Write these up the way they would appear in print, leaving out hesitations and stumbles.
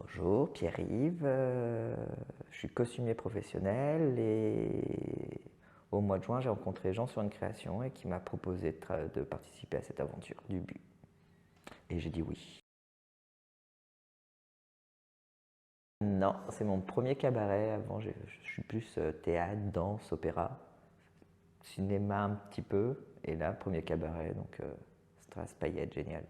Bonjour, Pierre-Yves, je suis costumier professionnel et au mois de juin j'ai rencontré Jean sur une création et qui m'a proposé de participer à cette aventure du but. Et j'ai dit oui. Non, c'est mon premier cabaret, avant je suis plus théâtre, danse, opéra, cinéma un petit peu, et là premier cabaret, donc strass, paillettes, génial.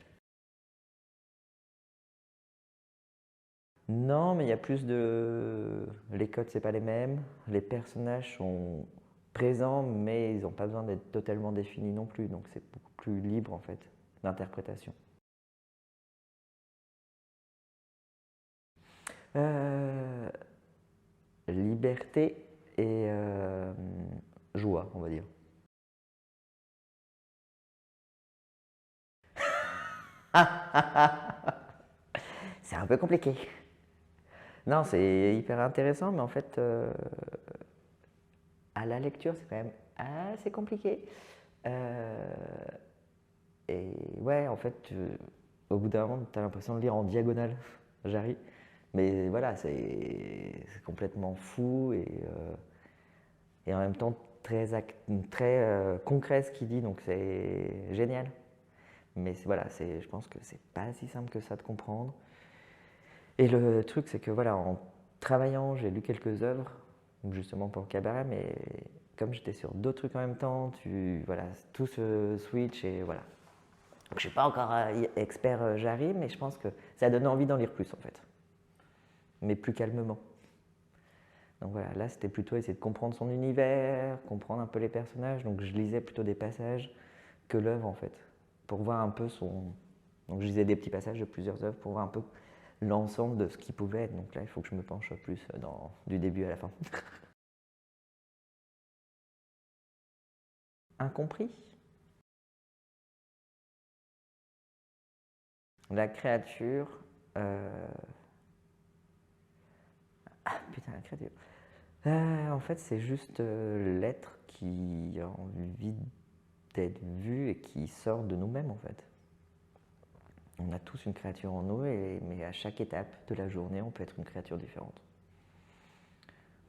Non, mais il y a plus de... Les codes, c'est pas les mêmes. Les personnages sont présents, mais ils n'ont pas besoin d'être totalement définis non plus. Donc c'est beaucoup plus libre, en fait, d'interprétation. Euh, Liberté et joie, on va dire. C'est un peu compliqué. Non, c'est hyper intéressant, mais en fait, à la lecture, c'est quand même assez compliqué. Euh, Et ouais, en fait, au bout d'un moment, tu as l'impression de lire en diagonale, Jarry. Mais voilà, c'est complètement fou et en même temps très concret ce qu'il dit, donc c'est génial. Mais voilà, je pense que c'est pas si simple que ça de comprendre. Et le truc, c'est que voilà, en travaillant, j'ai lu quelques œuvres, justement pour le cabaret, mais comme j'étais sur d'autres trucs en même temps, voilà, tout se switch et voilà. Donc, je ne suis pas encore expert Jarry, mais je pense que ça donne envie d'en lire plus en fait, mais plus calmement. Donc voilà, là c'était plutôt essayer de comprendre son univers, comprendre un peu les personnages, donc je lisais plutôt des passages que l'œuvre en fait, pour voir un peu son... Donc je lisais des petits passages de plusieurs œuvres pour voir un peu l'ensemble de ce qui pouvait être. Donc là il faut que je me penche plus du début à la fin. Incompris. La créature... euh, Ah putain, la créature... En fait, c'est juste l'être qui a envie d'être vu et qui sort de nous-mêmes, en fait. On a tous une créature en nous, mais à chaque étape de la journée, on peut être une créature différente.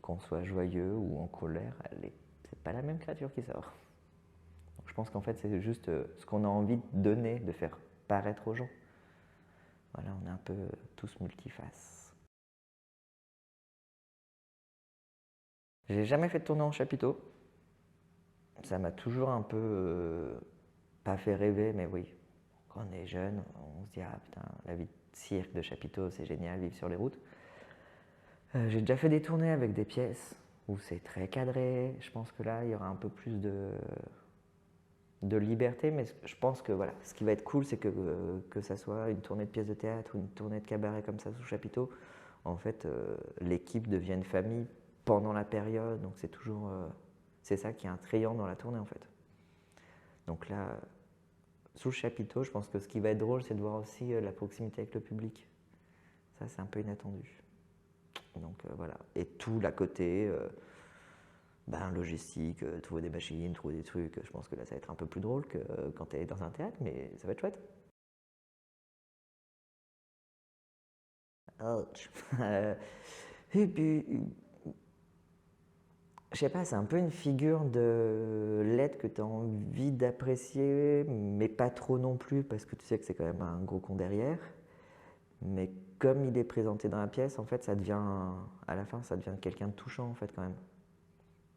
Qu'on soit joyeux ou en colère, c'est pas la même créature qui sort. Donc, je pense qu'en fait, c'est juste ce qu'on a envie de donner, de faire paraître aux gens. Voilà, on est un peu tous multifaces. J'ai jamais fait de tournée en chapiteau. Ça m'a toujours un peu pas fait rêver, mais oui, quand on est jeune, on se dit ah putain, la vie de cirque, de chapiteau, c'est génial, vivre sur les routes. J'ai déjà fait des tournées avec des pièces où c'est très cadré. Je pense que là, il y aura un peu plus de liberté, mais je pense que voilà, ce qui va être cool, c'est que ça soit une tournée de pièces de théâtre ou une tournée de cabaret comme ça sous chapiteau. En fait, l'équipe devient une famille pendant la période, donc c'est toujours c'est ça qui est attrayant dans la tournée en fait. Donc là, sous le chapiteau, je pense que ce qui va être drôle, c'est de voir aussi la proximité avec le public. Ça, c'est un peu inattendu. Donc voilà. Et tout l'à côté, logistique, trouver des machines, trouver des trucs. Je pense que là, ça va être un peu plus drôle que quand tu es dans un théâtre, mais ça va être chouette. Ouch. Et puis, je sais pas, c'est un peu une figure de l'être que tu as envie d'apprécier, mais pas trop non plus, parce que tu sais que c'est quand même un gros con derrière. Mais comme il est présenté dans la pièce, en fait, à la fin, ça devient quelqu'un de touchant, en fait, quand même.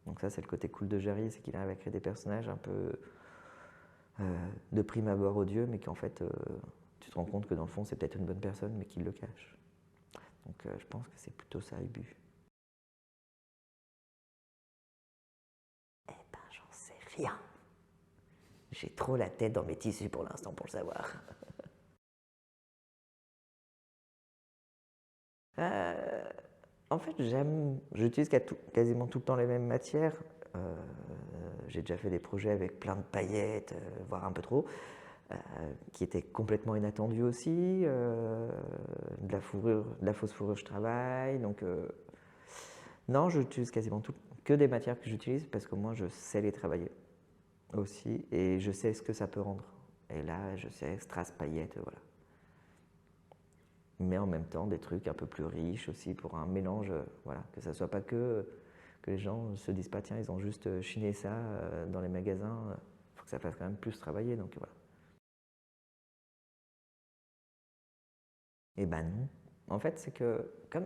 Donc ça, c'est le côté cool de Jarry, c'est qu'il arrive à créer des personnages un peu de prime abord odieux, mais qu'en fait, tu te rends compte que dans le fond, c'est peut-être une bonne personne, mais qu'il le cache. Donc je pense que c'est plutôt ça, Ubu. Eh ben, j'en sais rien. J'ai trop la tête dans mes tissus pour l'instant pour le savoir. Euh, En fait, j'utilise quasiment tout le temps les mêmes matières. Euh, j'ai déjà fait des projets avec plein de paillettes, voire un peu trop, qui étaient complètement inattendus aussi. De la fourrure, de la fausse fourrure, je travaille. Donc, non, j'utilise quasiment que des matières que j'utilise parce que moi, je sais les travailler aussi et je sais ce que ça peut rendre. Et là, je sais strass, paillettes, voilà. mais en même temps des trucs un peu plus riches aussi pour un mélange, voilà, que ça soit pas que les gens se disent pas tiens ils ont juste chiné ça dans les magasins, faut que ça fasse quand même plus travailler donc voilà. Et ben non. En fait c'est que comme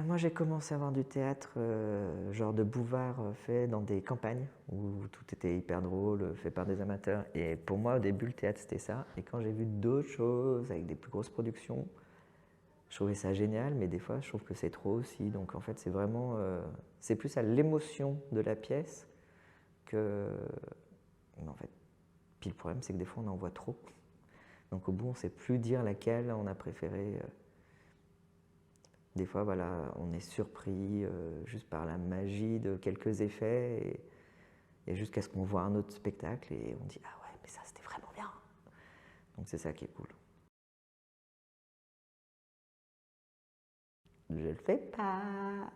moi j'ai commencé à voir du théâtre genre de bouvard fait dans des campagnes où tout était hyper drôle, fait par des amateurs et pour moi au début le théâtre c'était ça et quand j'ai vu d'autres choses avec des plus grosses productions je trouvais ça génial, mais des fois, je trouve que c'est trop aussi. Donc, en fait, c'est vraiment. C'est plus à l'émotion de la pièce que. Mais en fait, puis le problème, c'est que des fois, on en voit trop. Donc, au bout, on ne sait plus dire laquelle on a préféré. Des fois, voilà, on est surpris juste par la magie de quelques effets et jusqu'à ce qu'on voit un autre spectacle et on dit ah ouais, mais ça, c'était vraiment bien. Donc, c'est ça qui est cool. Je le fais pas.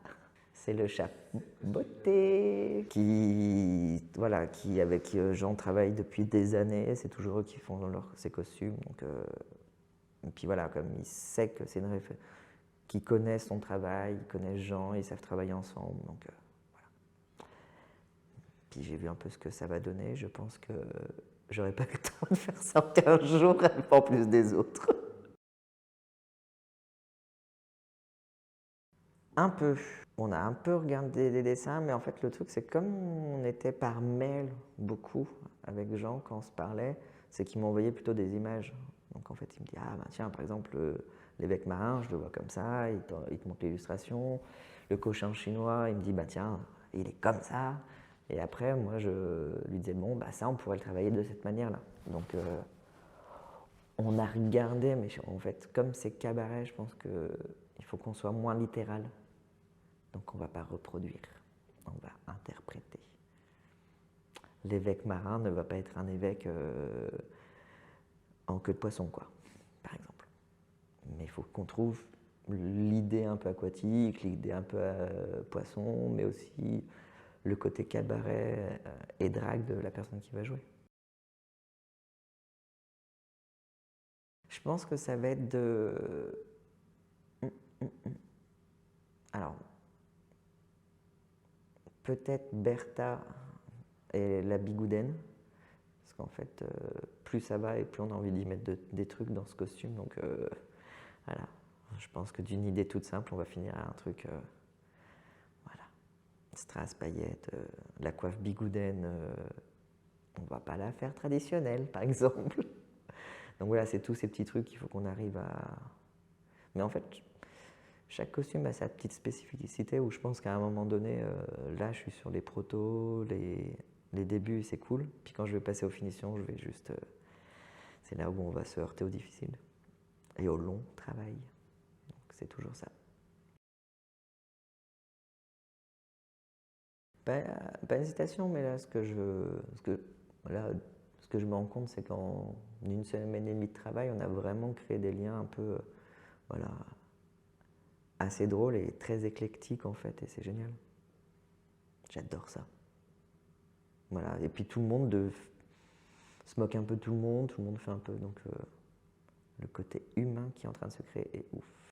C'est le chat beauté qui, voilà, qui avec Jean travaille depuis des années. C'est toujours eux qui font ses costumes. Donc, et puis voilà, comme il sait que c'est une référence, qu'ils connaissent son travail, ils connaissent Jean, ils savent travailler ensemble. Donc voilà. Puis j'ai vu un peu ce que ça va donner. Je pense que j'aurais pas eu le temps de faire ça en 15 jours, en plus des autres. Un peu. On a un peu regardé les dessins, mais en fait, le truc, c'est comme on était par mail beaucoup avec Jean quand on se parlait, c'est qu'il m'envoyait plutôt des images. Donc en fait, il me dit ah ben tiens, par exemple, l'évêque marin, je le vois comme ça, il te montre l'illustration. Le cochon chinois, il me dit bah tiens, il est comme ça. Et après, moi, je lui disais bon, bah ça, on pourrait le travailler de cette manière-là. Donc on a regardé, mais en fait, comme c'est cabaret, je pense qu'il faut qu'on soit moins littéral. Donc on ne va pas reproduire, on va interpréter. L'évêque marin ne va pas être un évêque en queue de poisson, quoi, par exemple. Mais il faut qu'on trouve l'idée un peu aquatique, l'idée un peu poisson, mais aussi le côté cabaret et drague de la personne qui va jouer. Je pense que ça va être de... Alors, peut-être Bertha et la Bigoudaine, parce qu'en fait, plus ça va et plus on a envie d'y mettre des trucs dans ce costume. Donc voilà, je pense que d'une idée toute simple, on va finir à un truc, voilà, strass, paillettes, la coiffe Bigoudaine, on va pas la faire traditionnelle, par exemple. Donc voilà, c'est tous ces petits trucs qu'il faut qu'on arrive à... Mais en fait, chaque costume a sa petite spécificité où je pense qu'à un moment donné, là, je suis sur les protos, les débuts, c'est cool. Puis quand je vais passer aux finitions, je vais juste... c'est là où on va se heurter au difficile et au long travail. Donc c'est toujours ça. Pas une hésitation, mais là, ce que je me rends compte, c'est qu'en une semaine et demie de travail, on a vraiment créé des liens un peu, voilà, assez drôles et très éclectiques en fait, et c'est génial. J'adore ça. Voilà, et puis tout le monde se moque un peu de tout le monde fait un peu, donc le côté humain qui est en train de se créer est ouf.